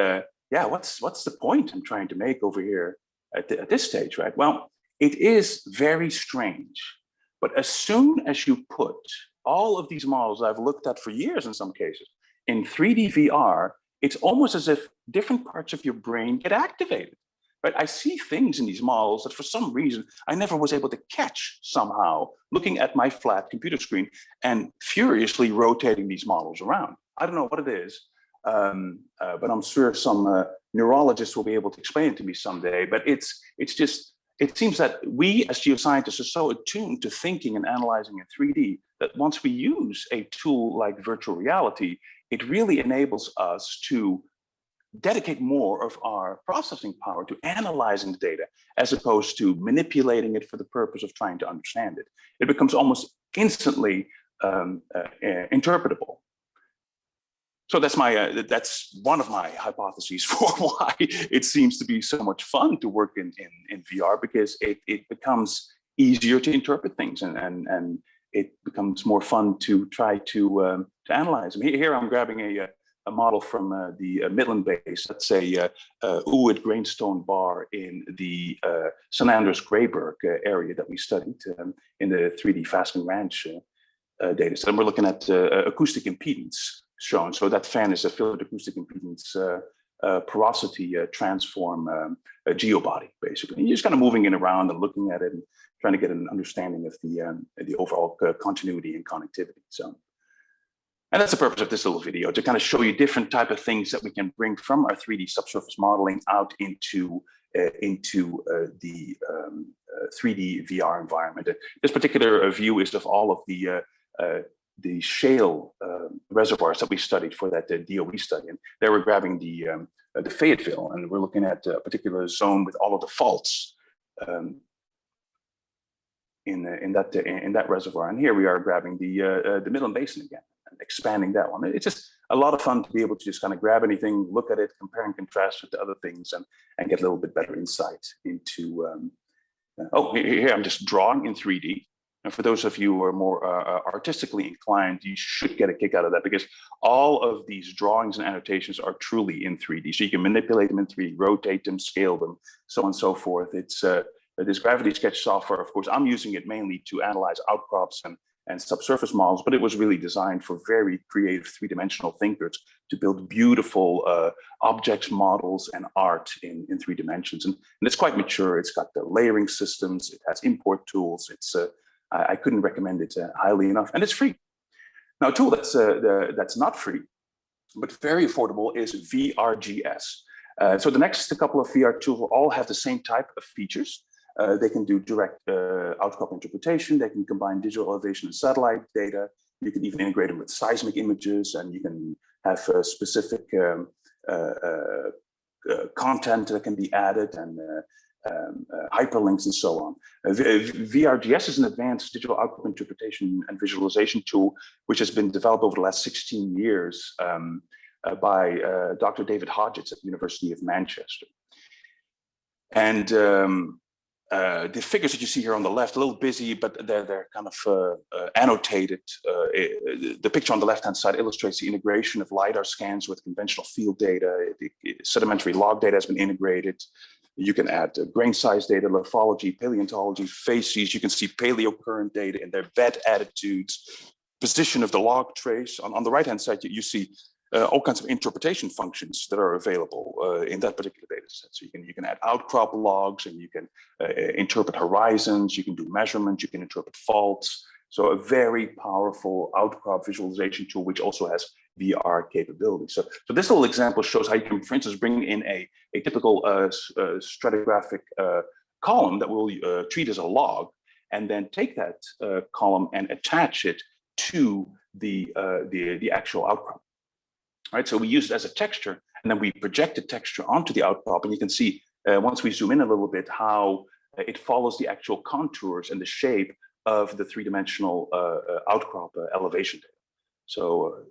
yeah, what's the point I'm trying to make over here at this stage, right? Well, it is very strange, but as soon as you put all of these models I've looked at for years in some cases in 3D VR, it's almost as if different parts of your brain get activated, right? I see things in these models that for some reason I never was able to catch somehow, looking at my flat computer screen and furiously rotating these models around. I don't know what it is, but I'm sure some neurologists will be able to explain it to me someday, but it's just, it seems that we as geoscientists are so attuned to thinking and analyzing in 3D that once we use a tool like virtual reality, it really enables us to dedicate more of our processing power to analyzing the data as opposed to manipulating it for the purpose of trying to understand it. It becomes almost instantly interpretable. So that's one of my hypotheses for why it seems to be so much fun to work in VR, because it becomes easier to interpret things and it becomes more fun to try to analyze them. Here I'm grabbing a model from the Midland base. That's a Uwid grainstone bar in the San Andres Grayburg area that we studied in the 3D Fasken Ranch data. So we're looking at acoustic impedance shown. So that fan is a filtered acoustic impedance porosity transform geobody, basically. And you're just kind of moving it around and looking at it and trying to get an understanding of the overall continuity and connectivity. So, And that's the purpose of this little video, to kind of show you different type of things that we can bring from our 3D subsurface modeling out into the 3D VR environment. This particular view is of all of the shale reservoirs that we studied for that DOE study. And there we're grabbing the Fayetteville, and we're looking at a particular zone with all of the faults in that reservoir. And here we are grabbing the Midland Basin again, and expanding that one. It's just a lot of fun to be able to just kind of grab anything, look at it, compare and contrast it to other things, and get a little bit better insight into. Here I'm just drawing in 3D. And for those of you who are more artistically inclined, you should get a kick out of that, because all of these drawings and annotations are truly in 3D. So you can manipulate them in 3D, rotate them, scale them, so on and so forth. It's this Gravity Sketch software, of course, I'm using it mainly to analyze outcrops and subsurface models, but it was really designed for very creative three-dimensional thinkers to build beautiful objects, models, and art in 3 dimensions. And it's quite mature. It's got the layering systems. It has import tools. I couldn't recommend it highly enough, and it's free. Now, a tool that's not free, but very affordable is VRGS. So the next couple of VR tools will all have the same type of features. They can do direct outcrop interpretation. They can combine digital elevation and satellite data. You can even integrate them with seismic images, and you can have specific content that can be added, and hyperlinks and so on. VRGS is an advanced digital outcrop interpretation and visualization tool, which has been developed over the last 16 years by Dr. David Hodgetts at the University of Manchester. And the figures that you see here on the left, a little busy, but they're kind of annotated. The picture on the left-hand side illustrates the integration of LIDAR scans with conventional field data. The sedimentary log data has been integrated. You can add grain size data, lithology, paleontology, facies. You can see paleocurrent data in their bed attitudes, position of the log trace. On the right-hand side, you see all kinds of interpretation functions that are available in that particular data set. So you can add outcrop logs, and you can interpret horizons. You can do measurements. You can interpret faults. So a very powerful outcrop visualization tool, which also has VR capability. So this little example shows how you can, for instance, bring in a typical stratigraphic column that we'll treat as a log, and then take that column and attach it to the actual outcrop. Right, so we use it as a texture, and then we project the texture onto the outcrop, and you can see once we zoom in a little bit how it follows the actual contours and the shape of the three-dimensional outcrop elevation data. So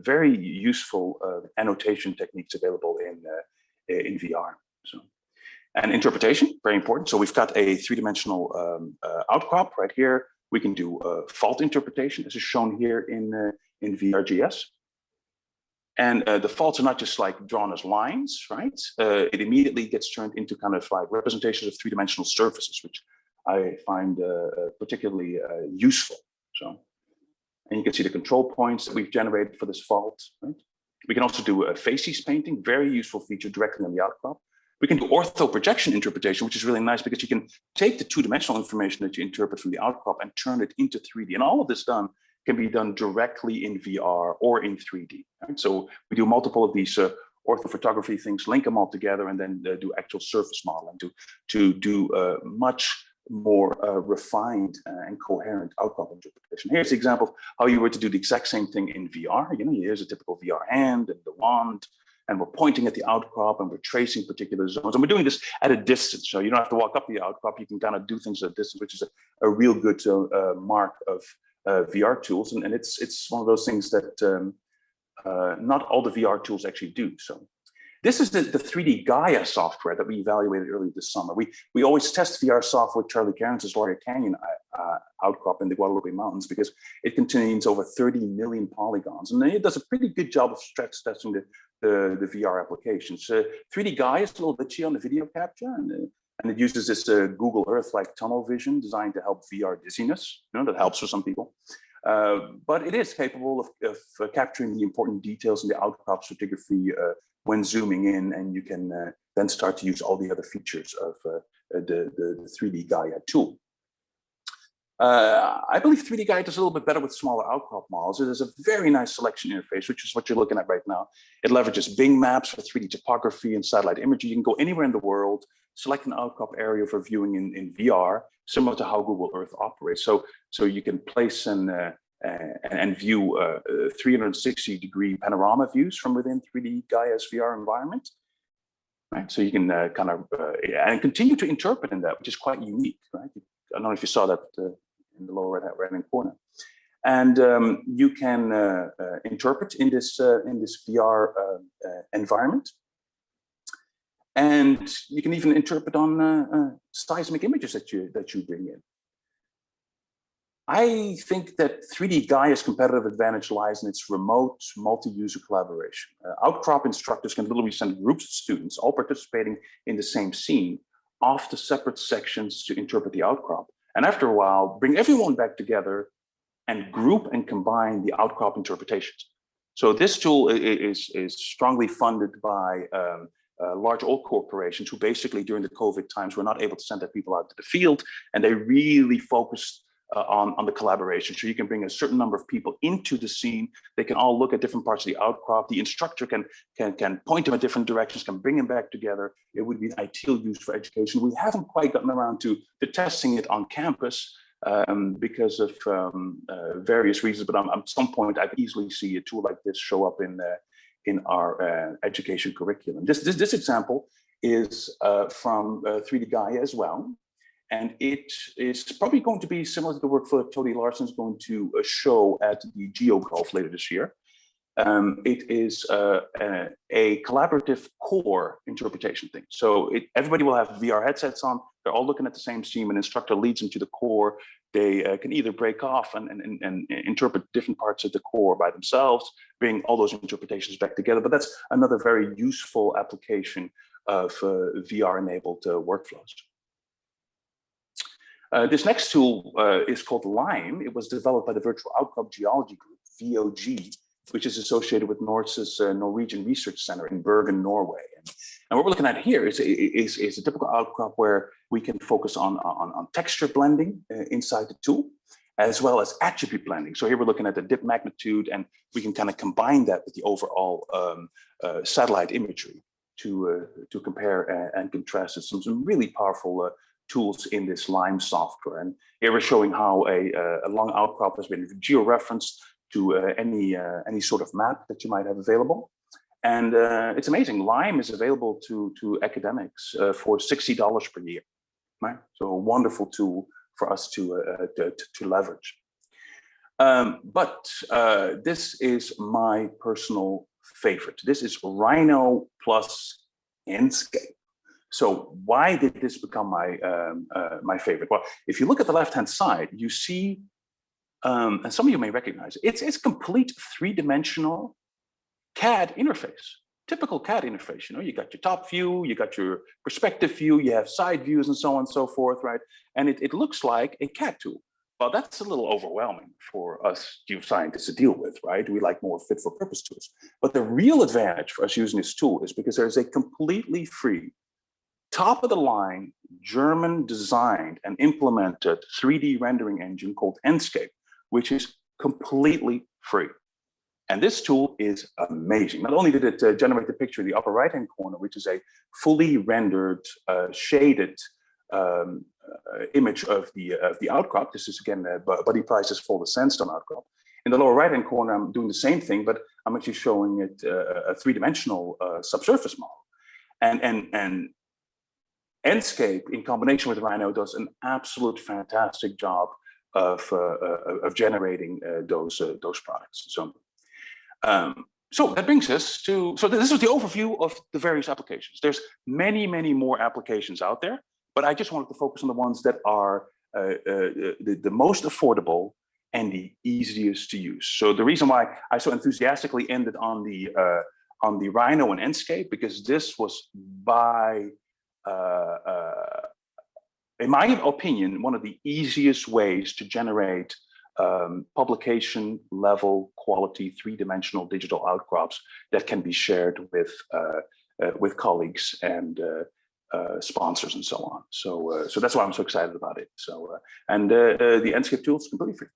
very useful annotation techniques available in VR. So, and interpretation, very important. So we've got a three-dimensional outcrop right here. We can do fault interpretation, as is shown here in VRGS. And the faults are not just like drawn as lines, right? It immediately gets turned into kind of like representations of three-dimensional surfaces, which I find particularly useful. So, and you can see the control points that we've generated for this fault, right? We can also do a facies painting, very useful feature directly on the outcrop. We can do ortho projection interpretation, which is really nice because you can take the two-dimensional information that you interpret from the outcrop and turn it into 3D. And all of this can be done directly in VR or in 3D. Right? So we do multiple of these orthophotography things, link them all together, and then do actual surface modeling to do much more refined and coherent outcrop interpretation. Here's the example of how you were to do the exact same thing in VR. You know, here's a typical VR hand and the wand, and we're pointing at the outcrop and we're tracing particular zones. And we're doing this at a distance. So you don't have to walk up the outcrop. You can kind of do things at a distance, which is a real good mark of VR tools. And it's one of those things that not all the VR tools actually do. So this is the 3D Gaia software that we evaluated earlier this summer. We always test VR software with Charlie Cairns' Laurier Canyon outcrop in the Guadalupe Mountains because it contains over 30 million polygons. And it does a pretty good job of stress testing the VR applications. 3D Gaia is a little bitchy on the video capture, and it uses this Google Earth-like tunnel vision designed to help VR dizziness. You know, that helps for some people. But it is capable of capturing the important details in the outcrop stratigraphy when zooming in, and you can then start to use all the other features of the 3D Gaia tool. I believe 3D Gaia does a little bit better with smaller outcrop models. It has a very nice selection interface, which is what you're looking at right now. It leverages Bing Maps for 3D topography and satellite imagery. You can go anywhere in the world, select an outcrop area for viewing in VR, similar to how Google Earth operates. So you can place and view 360-degree panorama views from within 3D Gaia's VR environment. Right, so you can and continue to interpret in that, which is quite unique. Right, I don't know if you saw that in the lower right-hand corner, and you can interpret in this VR environment, and you can even interpret on seismic images that you bring in. I think that 3D Gaia's competitive advantage lies in its remote multi-user collaboration. Outcrop instructors can literally send groups of students, all participating in the same scene, off to separate sections to interpret the outcrop. And after a while, bring everyone back together and group and combine the outcrop interpretations. So this tool is strongly funded by large oil corporations who basically during the COVID times were not able to send their people out to the field, and they really focused on the collaboration. So you can bring a certain number of people into the scene. They can all look at different parts of the outcrop. The instructor can point them in different directions, can bring them back together. It would be an ideal use for education. We haven't quite gotten around to testing it on campus because of various reasons, but at some point I could easily see a tool like this show up in our education curriculum. This example is from 3D Gaia as well. And it is probably going to be similar to the work that Tony Larson is going to show at the GeoGolf later this year. It is a collaborative core interpretation thing. So everybody will have VR headsets on. They're all looking at the same scene. An instructor leads them to the core. They can either break off and interpret different parts of the core by themselves, bring all those interpretations back together. But that's another very useful application of VR-enabled workflows. This next tool is called Lime. It was developed by the Virtual Outcrop Geology Group, VOG, which is associated with NORSE's Norwegian Research Center in Bergen, Norway. And what we're looking at here is a typical outcrop where we can focus on texture blending inside the tool, as well as attribute blending. So here we're looking at the dip magnitude, and we can kind of combine that with the overall satellite imagery to compare and contrast some really powerful tools in this Lime software. And here we're showing how a long outcrop has been georeferenced to any sort of map that you might have available. And it's amazing. Lime is available to academics for $60 per year, right? So a wonderful tool for us to leverage. But this is my personal favorite. This is Rhino plus Enscape. So why did this become my favorite? Well, if you look at the left-hand side, you see, and some of you may recognize it, it's complete three-dimensional CAD interface, typical CAD interface. You know, you got your top view, you got your perspective view, you have side views and so on and so forth, right? And it looks like a CAD tool. Well, that's a little overwhelming for us geoscientists to deal with, right? We like more fit-for-purpose tools. But the real advantage for us using this tool is because there's a completely free, top-of-the-line, German-designed and implemented 3D rendering engine called Enscape, which is completely free. And this tool is amazing. Not only did it generate the picture in the upper right-hand corner, which is a fully rendered, shaded image of the outcrop. This is again Buddy Price's folded sandstone outcrop. In the lower right-hand corner, I'm doing the same thing, but I'm actually showing it a three-dimensional subsurface model. And Enscape, in combination with Rhino, does an absolute fantastic job of generating those products. So that brings us to, so this is the overview of the various applications. There's many, many more applications out there, but I just wanted to focus on the ones that are the most affordable and the easiest to use. So the reason why I so enthusiastically ended on the Rhino and Enscape, because this was by, in my opinion, one of the easiest ways to generate publication level quality three-dimensional digital outcrops that can be shared with colleagues and sponsors and so on. So that's why I'm so excited about it. And the Enscape tool is completely free.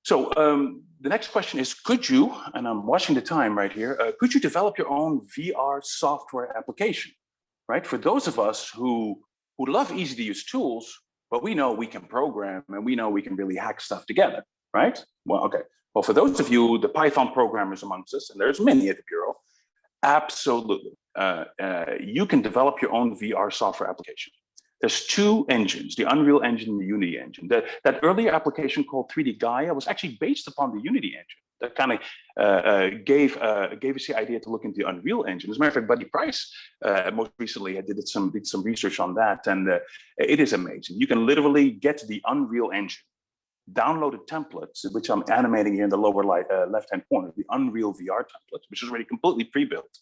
So the next question is, could you, and I'm watching the time right here, could you develop your own VR software application, right? For those of us who love easy to use tools, but we know we can program and we know we can really hack stuff together, right? Well, okay. Well, for those of you, the Python programmers amongst us, and there's many at the Bureau, absolutely. You can develop your own VR software application. There's two engines, the Unreal Engine and the Unity engine. That earlier application called 3D Gaia was actually based upon the Unity engine. That kind of gave us the idea to look into the Unreal Engine. As a matter of fact, Buddy Price most recently did some research on that, and it is amazing. You can literally get the Unreal Engine, downloaded templates, which I'm animating here in the lower left-hand corner, the Unreal VR template, which is already completely pre-built.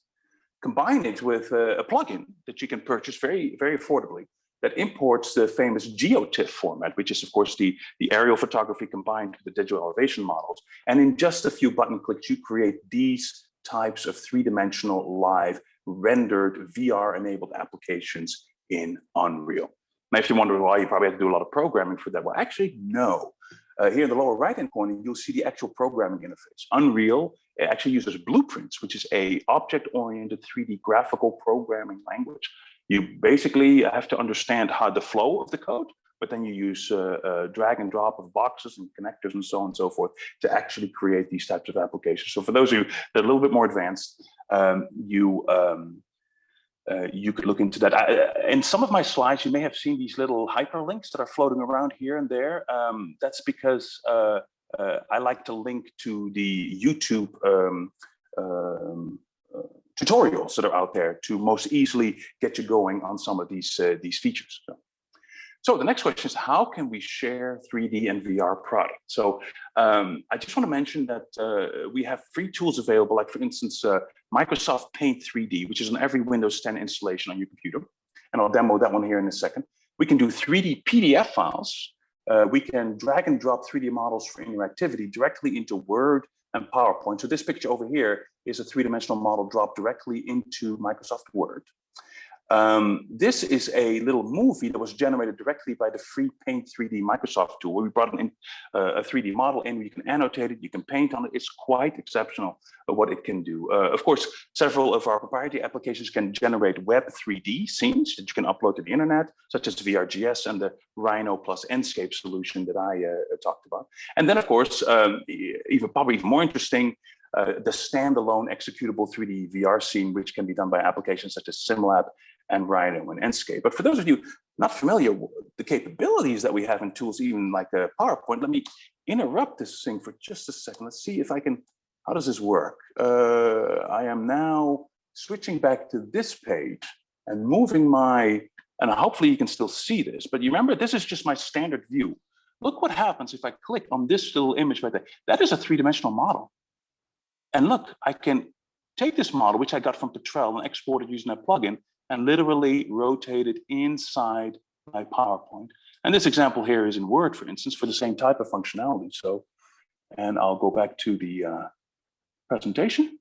Combine it with a plugin that you can purchase very, very affordably, that imports the famous GeoTIFF format, which is, of course, the aerial photography combined with the digital elevation models. And in just a few button clicks, you create these types of three-dimensional, live, rendered, VR-enabled applications in Unreal. Now, if you wonder why, you probably have to do a lot of programming for that. Well, actually, no. Here in the lower right-hand corner, you'll see the actual programming interface. Unreal actually uses Blueprints, which is a object-oriented 3D graphical programming language. You basically have to understand how the flow of the code, but then you use drag and drop of boxes and connectors and so on and so forth to actually create these types of applications. So for those of you that are a little bit more advanced, you could look into that. In some of my slides, you may have seen these little hyperlinks that are floating around here and there. That's because I like to link to the YouTube tutorials that are out there to most easily get you going on some of these features. So the next question is, how can we share 3D and VR products? So I just want to mention that we have free tools available, like for instance, Microsoft Paint 3D, which is on every Windows 10 installation on your computer. And I'll demo that one here in a second. We can do 3D PDF files. We can drag and drop 3D models for interactivity directly into Word and PowerPoint. So this picture over here is a three-dimensional model dropped directly into Microsoft Word. This is a little movie that was generated directly by the free Paint 3D Microsoft tool, where we brought in a 3D model in, you can annotate it, you can paint on it. It's quite exceptional what it can do. Of course, several of our proprietary applications can generate web 3D scenes that you can upload to the internet, such as VRGS and the Rhino plus Enscape solution that I talked about. And then, of course, probably even more interesting, the standalone executable 3D VR scene, which can be done by applications such as SimLab and Rhino and Enscape. But for those of you not familiar with the capabilities that we have in tools, even like PowerPoint, let me interrupt this thing for just a second. Let's see if I can, how does this work? I am now switching back to this page and moving and hopefully you can still see this, but you remember, this is just my standard view. Look what happens if I click on this little image right there. That is a three-dimensional model. And look, I can take this model, which I got from Petrel, and export it using a plugin, and literally rotate it inside my PowerPoint. And this example here is in Word, for instance, for the same type of functionality. So, and I'll go back to the presentation.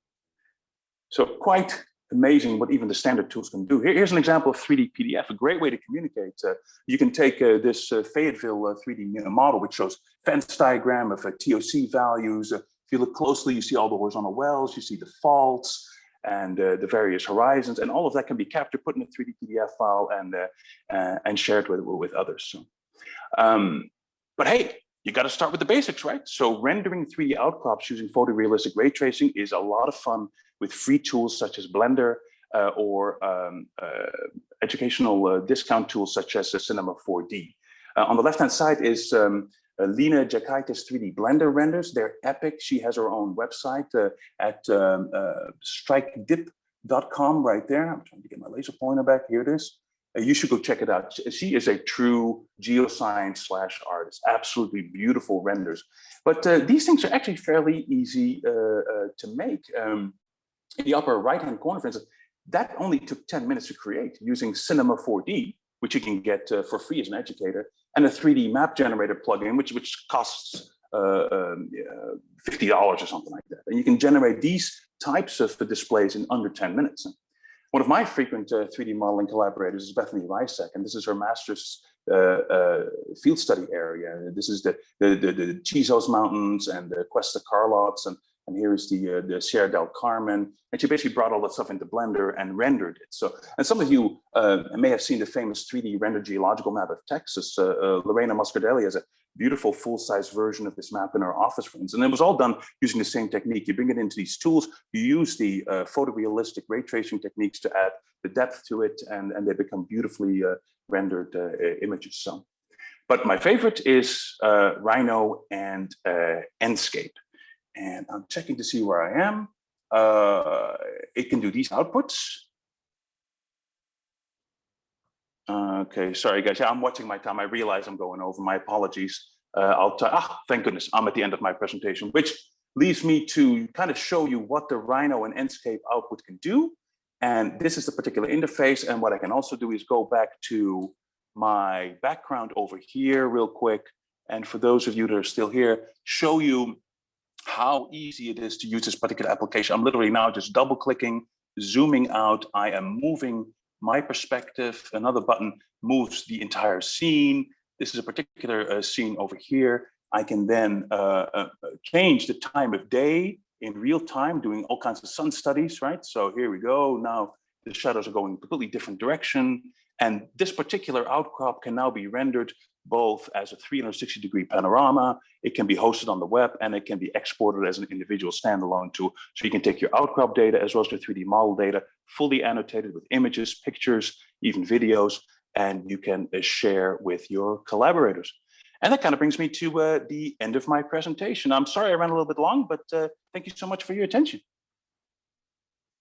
So quite amazing what even the standard tools can do. Here's an example of 3D PDF, a great way to communicate. You can take this Fayetteville 3D model, which shows fence diagram of TOC values. If you look closely, you see all the horizontal wells, you see the faults, and the various horizons, and all of that can be captured, put in a 3D PDF file, and shared with others. So, but hey, you got to start with the basics, right? So rendering 3D outcrops using photorealistic ray tracing is a lot of fun with free tools such as Blender or educational discount tools such as Cinema 4D. On the left-hand side is Lena Jakaitis 3D Blender renders. They're epic. She has her own website at strikedip.com right there. I'm trying to get my laser pointer back. Here it is. You should go check it out. She is a true geoscience /artist. Absolutely beautiful renders. But these things are actually fairly easy to make. In the upper right-hand corner, for instance, that only took 10 minutes to create using Cinema 4D, which you can get for free as an educator, and a 3D map generator plugin, which costs $50 or something like that. And you can generate these types of displays in under 10 minutes. One of my frequent 3D modeling collaborators is Bethany Rysek, and this is her master's field study area. This is the Chisos Mountains and the Cuesta Carlots, and here is the Sierra del Carmen. And she basically brought all that stuff into Blender and rendered it. So, and some of you may have seen the famous 3D rendered geological map of Texas. Lorena Muscardelli has a beautiful full-size version of this map in our office, for instance. And it was all done using the same technique. You bring it into these tools, you use the photorealistic ray tracing techniques to add the depth to it, and they become beautifully rendered images. So, but my favorite is Rhino and Enscape. And I'm checking to see where I am. It can do these outputs. Okay, sorry guys, yeah, I'm watching my time. I realize I'm going over, my apologies. Thank goodness, I'm at the end of my presentation, which leaves me to kind of show you what the Rhino and Enscape output can do. And this is the particular interface. And what I can also do is go back to my background over here real quick. And for those of you that are still here, show you how easy it is to use this particular application. I'm literally now just double clicking, zooming out. I am moving my perspective. Another button moves the entire scene. This is a particular scene over here. I can then change the time of day in real time, doing all kinds of sun studies, right? So here we go. Now the shadows are going in a completely different direction. And this particular outcrop can now be rendered both as a 360-degree panorama. It can be hosted on the web, and it can be exported as an individual standalone tool. So you can take your outcrop data as well as your 3D model data, fully annotated with images, pictures, even videos, and you can share with your collaborators. And that kind of brings me to the end of my presentation. I'm sorry I ran a little bit long, but thank you so much for your attention.